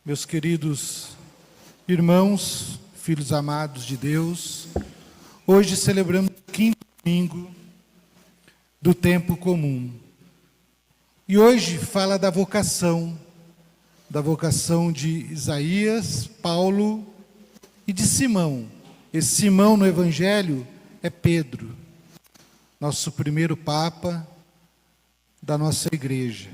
Meus queridos irmãos, filhos amados de Deus, hoje celebramos o quinto domingo do tempo comum. E hoje fala da vocação de Isaías, Paulo e de Simão. Esse Simão no Evangelho é Pedro, nosso primeiro Papa da nossa igreja.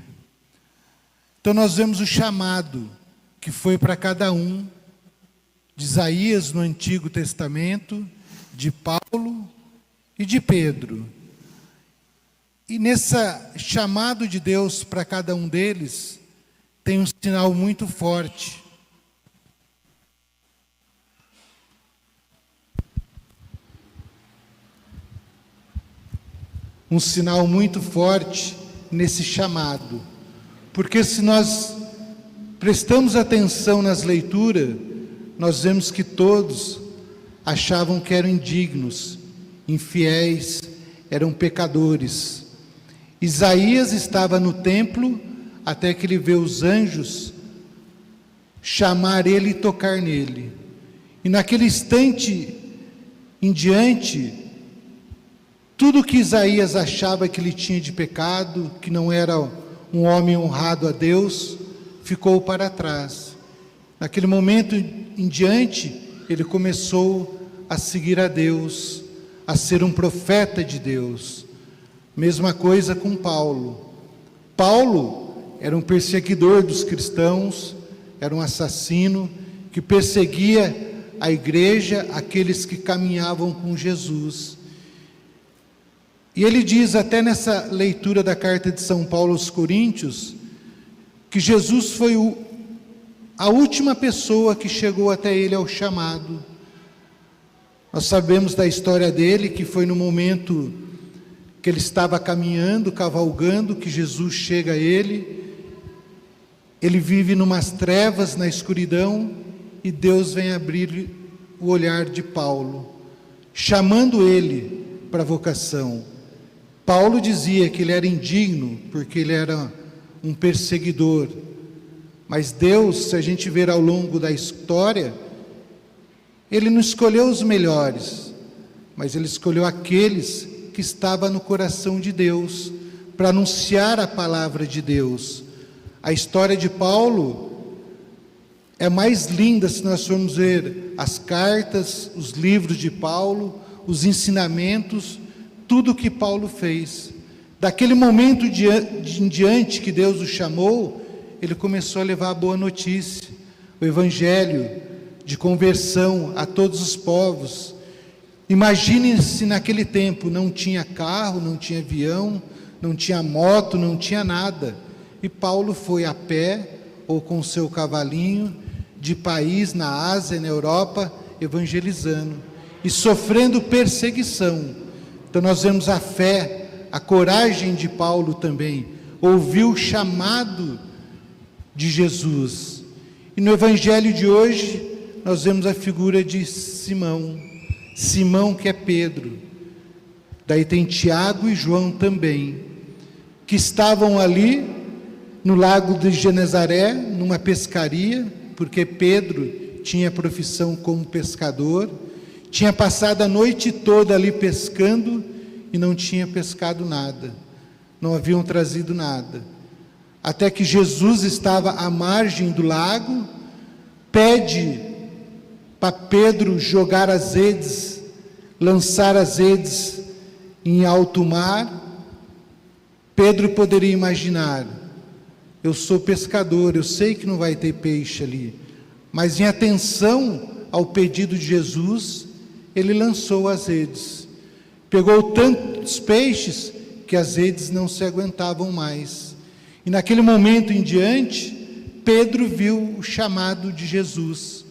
Então nós vemos o chamado que foi para cada um, de Isaías no Antigo Testamento, de Paulo e de Pedro. E nesse chamado de Deus para cada um deles, tem um sinal muito forte. Um sinal muito forte nesse chamado. Porque se nós prestamos atenção nas leituras, nós vemos que todos achavam que eram indignos, infiéis, eram pecadores. Isaías estava no templo até que ele vê os anjos chamar ele e tocar nele. E naquele instante em diante, tudo que Isaías achava que ele tinha de pecado, que não era um homem honrado a Deus, ficou para trás. Naquele momento em diante, ele começou a seguir a Deus, a ser um profeta de Deus. Mesma coisa com Paulo. Paulo era um perseguidor dos cristãos, era um assassino que perseguia a igreja, aqueles que caminhavam com Jesus. E ele diz até nessa leitura da carta de São Paulo aos Coríntios, que Jesus foi a última pessoa que chegou até ele ao chamado. Nós sabemos da história dele, que foi no momento que ele estava caminhando, cavalgando, que Jesus chega a ele. Ele vive numas trevas, na escuridão, e Deus vem abrir o olhar de Paulo, chamando ele para a vocação. Paulo dizia que ele era indigno, porque ele era um perseguidor. Mas Deus, se a gente ver ao longo da história, Ele não escolheu os melhores, mas Ele escolheu aqueles que estavam no coração de Deus, para anunciar a palavra de Deus. A história de Paulo é mais linda se nós formos ver as cartas, os livros de Paulo, os ensinamentos, tudo que Paulo fez. Daquele momento em diante que Deus o chamou, ele começou a levar a boa notícia, o evangelho de conversão a todos os povos. Imagine se naquele tempo não tinha carro, não tinha avião, não tinha moto, não tinha nada. E Paulo foi a pé ou com seu cavalinho, de país na Ásia, na Europa, evangelizando e sofrendo perseguição. Então nós vemos a fé, a coragem de Paulo também, ouviu o chamado de Jesus. E no evangelho de hoje, nós vemos a figura de Simão, que é Pedro. Daí tem Tiago e João também, que estavam ali no lago de Genezaré, numa pescaria, porque Pedro tinha profissão como pescador, tinha passado a noite toda ali pescando e não tinha pescado nada, não haviam trazido nada. Até que Jesus estava à margem do lago, pede para Pedro jogar as redes, lançar as redes em alto mar. Pedro poderia imaginar: eu sou pescador, eu sei que não vai ter peixe ali, mas em atenção ao pedido de Jesus, ele lançou as redes. Pegou tantos peixes que as redes não se aguentavam mais. E naquele momento em diante, Pedro viu o chamado de Jesus.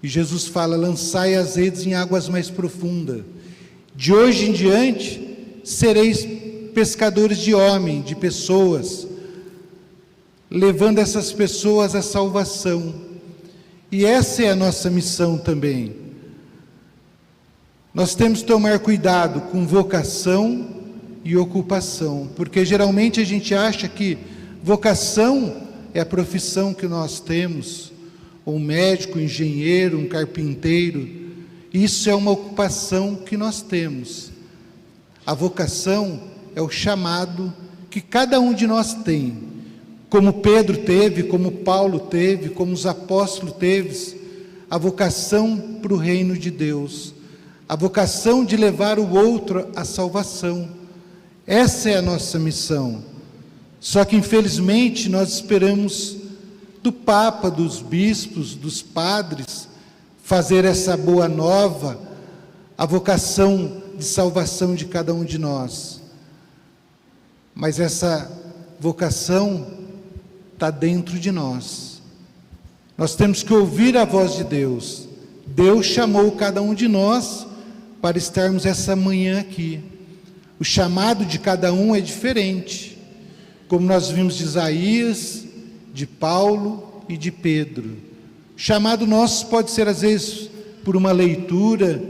E Jesus fala: lançai as redes em águas mais profundas. De hoje em diante, sereis pescadores de homens, de pessoas, levando essas pessoas à salvação. E essa é a nossa missão também. Nós temos que tomar cuidado com vocação e ocupação, porque geralmente a gente acha que vocação é a profissão que nós temos, ou um médico, um engenheiro, um carpinteiro. Isso é uma ocupação que nós temos. A vocação é o chamado que cada um de nós tem, como Pedro teve, como Paulo teve, como os apóstolos teve, a vocação para o reino de Deus, a vocação de levar o outro à salvação. Essa é a nossa missão. Só que infelizmente nós esperamos do Papa, dos bispos, dos padres, fazer essa boa nova, a vocação de salvação de cada um de nós. Mas essa vocação está dentro de nós. Nós temos que ouvir a voz de Deus. Deus chamou cada um de nós para estarmos essa manhã aqui. O chamado de cada um é diferente, como nós vimos de Isaías, de Paulo e de Pedro. O chamado nosso pode ser às vezes por uma leitura,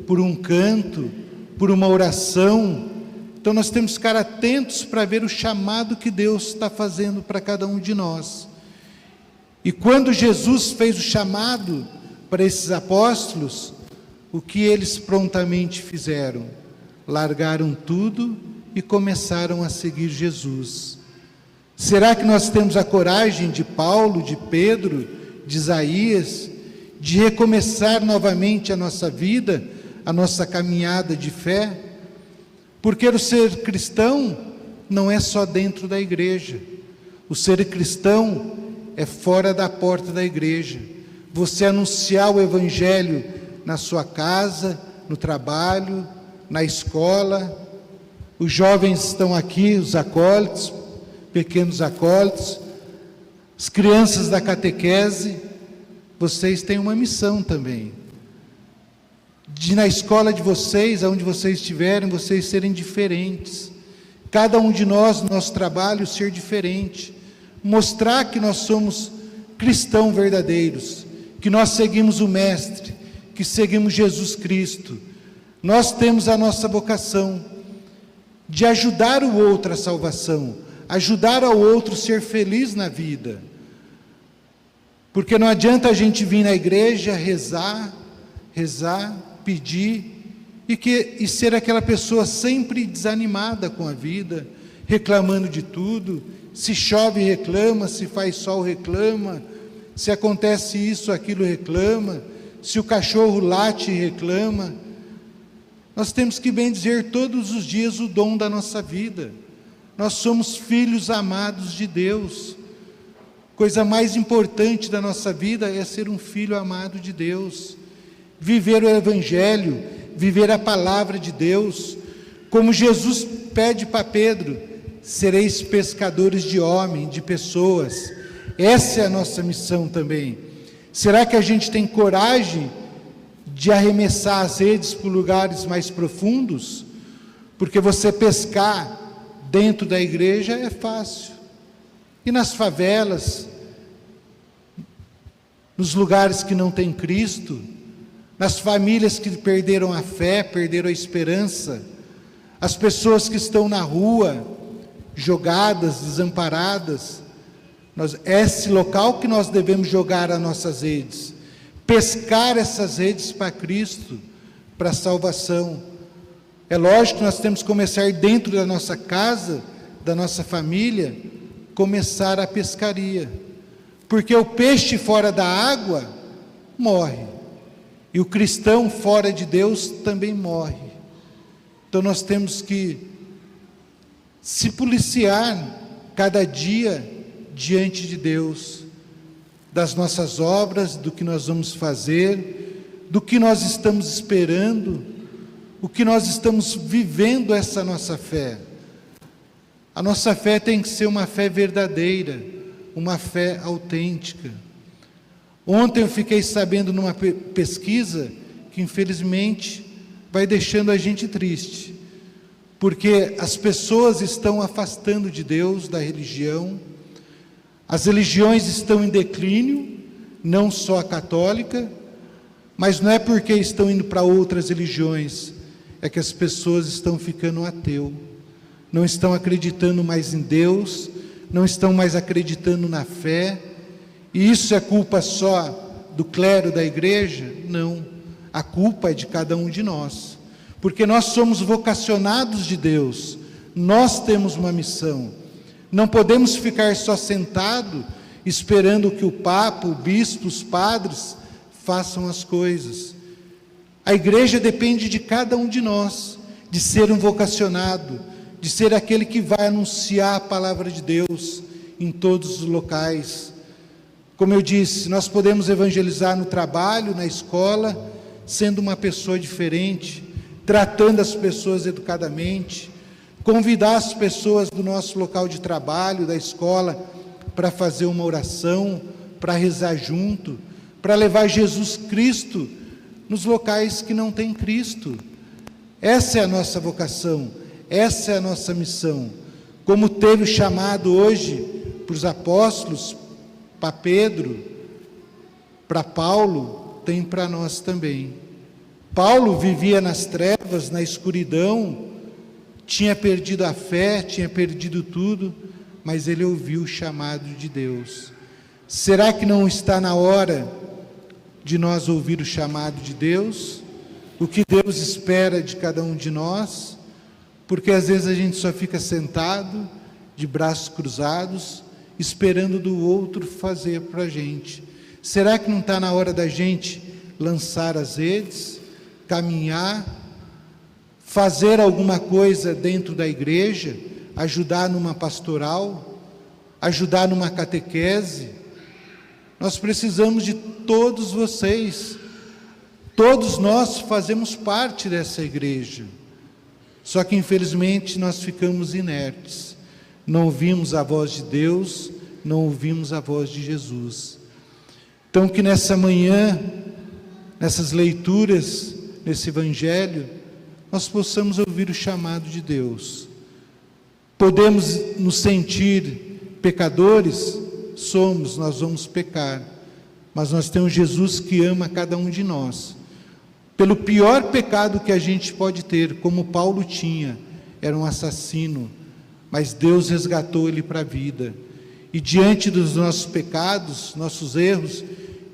por um canto, por uma oração. Então nós temos que ficar atentos para ver o chamado que Deus está fazendo para cada um de nós. E quando Jesus fez o chamado para esses apóstolos, o que eles prontamente fizeram? Largaram tudo e começaram a seguir Jesus. Será que nós temos a coragem de Paulo, de Pedro, de Isaías, de recomeçar novamente a nossa vida, a nossa caminhada de fé? Porque o ser cristão não é só dentro da igreja. O ser cristão é fora da porta da igreja. Você anunciar o evangelho na sua casa, no trabalho, na escola. Os jovens estão aqui, os acólitos, pequenos acólitos, as crianças da catequese. Vocês têm uma missão também, de na escola de vocês, aonde vocês estiverem, vocês serem diferentes. Cada um de nós, no nosso trabalho, ser diferente. Mostrar que nós somos cristãos verdadeiros, que nós seguimos o Mestre, que seguimos Jesus Cristo. Nós temos a nossa vocação de ajudar o outro à salvação, ajudar ao outro a ser feliz na vida. Porque não adianta a gente vir na igreja, rezar, pedir, e ser aquela pessoa sempre desanimada com a vida, reclamando de tudo. Se chove, reclama, se faz sol, reclama, se acontece isso, aquilo, reclama, se o cachorro late, reclama. Nós temos que bendizer todos os dias o dom da nossa vida. Nós somos filhos amados de Deus. Coisa mais importante da nossa vida é ser um filho amado de Deus. Viver o Evangelho, viver a palavra de Deus. Como Jesus pede para Pedro: sereis pescadores de homens, de pessoas. Essa é a nossa missão também. Será que a gente tem coragem de arremessar as redes para lugares mais profundos? Porque você pescar dentro da igreja é fácil. E nas favelas, nos lugares que não tem Cristo, nas famílias que perderam a fé, perderam a esperança, as pessoas que estão na rua, jogadas, desamparadas, esse local que nós devemos jogar as nossas redes, pescar essas redes para Cristo, para a salvação. É lógico que nós temos que começar dentro da nossa casa, da nossa família, começar a pescaria, porque o peixe fora da água morre, e o cristão fora de Deus também morre. Então nós temos que se policiar cada dia diante de Deus, das nossas obras, do que nós vamos fazer, do que nós estamos esperando, o que nós estamos vivendo essa nossa fé. A nossa fé tem que ser uma fé verdadeira, uma fé autêntica. Ontem eu fiquei sabendo numa pesquisa que infelizmente vai deixando a gente triste, porque as pessoas estão afastando de Deus, da religião. As religiões estão em declínio, não só a católica, mas não é porque estão indo para outras religiões, é que as pessoas estão ficando ateu, não estão acreditando mais em Deus, não estão mais acreditando na fé. E isso é culpa só do clero da igreja? Não, a culpa é de cada um de nós, porque nós somos vocacionados de Deus, nós temos uma missão, não podemos ficar só sentado esperando que o Papa, o Bispo, os padres façam as coisas. A igreja depende de cada um de nós, de ser um vocacionado, de ser aquele que vai anunciar a palavra de Deus em todos os locais. Como eu disse, nós podemos evangelizar no trabalho, na escola, sendo uma pessoa diferente, tratando as pessoas educadamente, convidar as pessoas do nosso local de trabalho, da escola, para fazer uma oração, para rezar junto, para levar Jesus Cristo nos locais que não tem Cristo. Essa é a nossa vocação, essa é a nossa missão. Como teve o chamado hoje para os apóstolos, para Pedro, para Paulo, tem para nós também. Paulo vivia nas trevas, na escuridão, tinha perdido a fé, tinha perdido tudo, mas ele ouviu o chamado de Deus. Será que não está na hora de nós ouvir o chamado de Deus? O que Deus espera de cada um de nós? Porque às vezes a gente só fica sentado, de braços cruzados, esperando do outro fazer para a gente. Será que não está na hora da gente lançar as redes, caminhar, fazer alguma coisa dentro da igreja, ajudar numa pastoral, ajudar numa catequese? Nós precisamos de todos vocês. Todos nós fazemos parte dessa igreja. Só que infelizmente nós ficamos inertes. Não ouvimos a voz de Deus, não ouvimos a voz de Jesus. Então que nessa manhã, nessas leituras, nesse evangelho, nós possamos ouvir o chamado de Deus. Podemos nos sentir pecadores? Somos, nós vamos pecar, mas nós temos Jesus que ama cada um de nós. Pelo pior pecado que a gente pode ter, como Paulo tinha, era um assassino, mas Deus resgatou ele para a vida. E diante dos nossos pecados, nossos erros,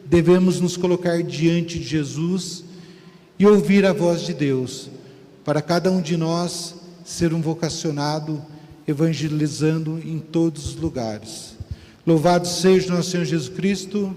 devemos nos colocar diante de Jesus e ouvir a voz de Deus, para cada um de nós ser um vocacionado, evangelizando em todos os lugares. Louvado seja o nosso Senhor Jesus Cristo.